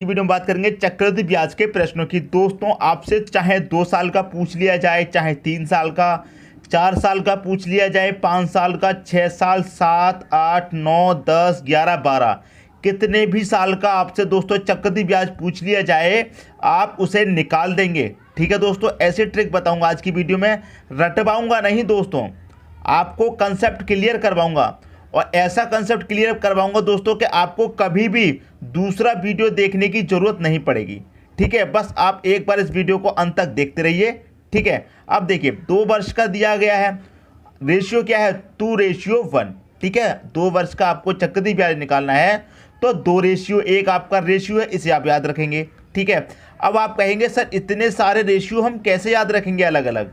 Video में बात करेंगे चक्रवृद्धि ब्याज के प्रश्नों की। दोस्तों आपसे चाहे 2 साल का पूछ लिया जाए, चाहे 3 साल का, 4 साल का पूछ लिया जाए, 5 साल का, 6 साल, 7, 8, 9, 10, 11, 12, कितने भी साल का आपसे दोस्तों चक्रवृद्धि ब्याज पूछ लिया जाए आप उसे निकाल देंगे। ठीक है दोस्तों, ऐसे ट्रिक बताऊंगा आज की वीडियो में। रटवाऊंगा नहीं दोस्तों, आपको कंसेप्ट क्लियर करवाऊंगा और ऐसा कंसेप्ट क्लियर करवाऊंगा दोस्तों कि आपको कभी भी दूसरा वीडियो देखने की जरूरत नहीं पड़ेगी। ठीक है, बस आप एक बार इस वीडियो को अंत तक देखते रहिए। ठीक है, अब देखिए 2 वर्ष का दिया गया है, रेशियो क्या है 2:1। ठीक है, 2 वर्ष का आपको चक्रवृद्धि ब्याज निकालना है तो 2:1 आपका रेशियो है, इसे आप याद रखेंगे। ठीक है, अब आप कहेंगे सर इतने सारे रेशियो हम कैसे याद रखेंगे अलग अलग,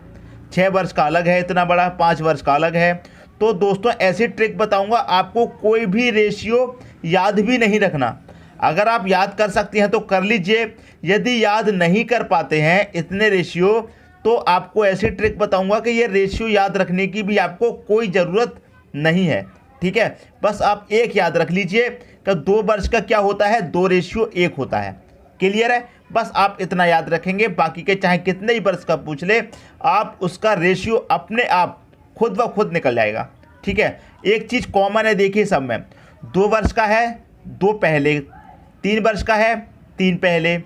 6 वर्ष का अलग है इतना बड़ा, 5 वर्ष का अलग है। तो दोस्तों ऐसी ट्रिक बताऊंगा, आपको कोई भी रेशियो याद भी नहीं रखना। अगर आप याद कर सकते हैं तो कर लीजिए, यदि याद नहीं कर पाते हैं इतने रेशियो तो आपको ऐसी ट्रिक बताऊंगा कि ये रेशियो याद रखने की भी आपको कोई ज़रूरत नहीं है। ठीक है, बस आप एक याद रख लीजिए कि 2 वर्ष का क्या होता है, 2:1 होता है। क्लियर है, बस आप इतना याद रखेंगे, बाकी के चाहे कितने ही वर्ष का पूछ ले आप उसका रेशियो अपने आप खुद व खुद निकल जाएगा। ठीक है, एक चीज़ कॉमन है देखिए सब में, 2 वर्ष का है 2 पहले, 3 वर्ष का है 3 पहले,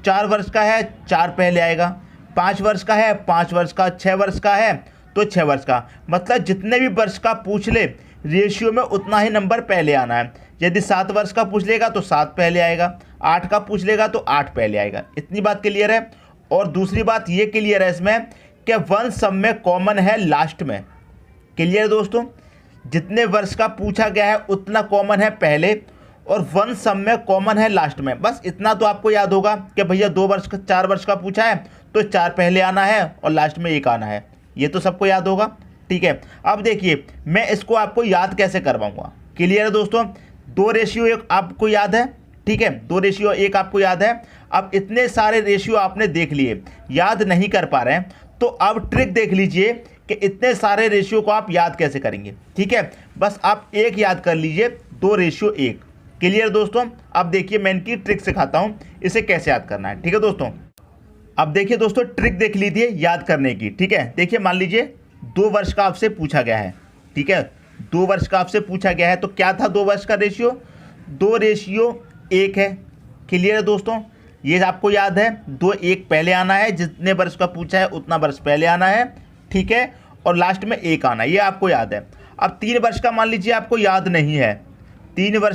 4 वर्ष का है 4 पहले आएगा, 5 वर्ष का है 5 वर्ष का, 6 वर्ष का है तो 6 वर्ष का। मतलब जितने भी वर्ष का पूछ ले रेशियो में उतना ही नंबर पहले आना है। यदि 7 वर्ष का पूछ लेगा तो 7 पहले आएगा, 8 का पूछ लेगा तो 8 पहले आएगा। इतनी बात क्लियर है। और दूसरी बात ये क्लियर है इसमें कि 1 सब में कॉमन है लास्ट में। क्लियर दोस्तों, जितने वर्ष का पूछा गया है उतना कॉमन है पहले और 1 सब में कॉमन है लास्ट में। बस इतना तो आपको याद होगा कि भैया 2 वर्ष का 4 वर्ष का पूछा है तो 4 पहले आना है और लास्ट में 1 आना है, ये तो सबको याद होगा। ठीक है, अब देखिए मैं इसको आपको याद कैसे करवाऊंगा। क्लियर है दोस्तों, 2:1 आपको याद है। ठीक है, 2:1 आपको याद है। अब इतने सारे रेशियो आपने देख लिए, याद नहीं कर पा रहे हैं तो अब ट्रिक देख लीजिए कि इतने सारे रेशियो को आप याद कैसे करेंगे। ठीक है, बस आप एक याद कर लीजिए, 2:1। क्लियर दोस्तों, अब देखिए मैं इनकी ट्रिक सिखाता हूं इसे कैसे याद करना है। ठीक है दोस्तों, अब देखिए दोस्तों ट्रिक देख लीजिए याद करने की। ठीक है, देखिए मान लीजिए 2 वर्ष का आपसे पूछा गया है। ठीक है, 2 वर्ष का आपसे पूछा गया है तो क्या था 2 वर्ष का रेशियो, 2:1 है। क्लियर है दोस्तों, ये आपको याद है, 2:1 पहले आना है, जितने वर्ष का पूछा है उतना वर्ष पहले आना है। ठीक है, और लास्ट में 1 आना है, ये आपको याद है। अब 3 वर्ष का मान लीजिए आपको याद नहीं है, 3 वर्ष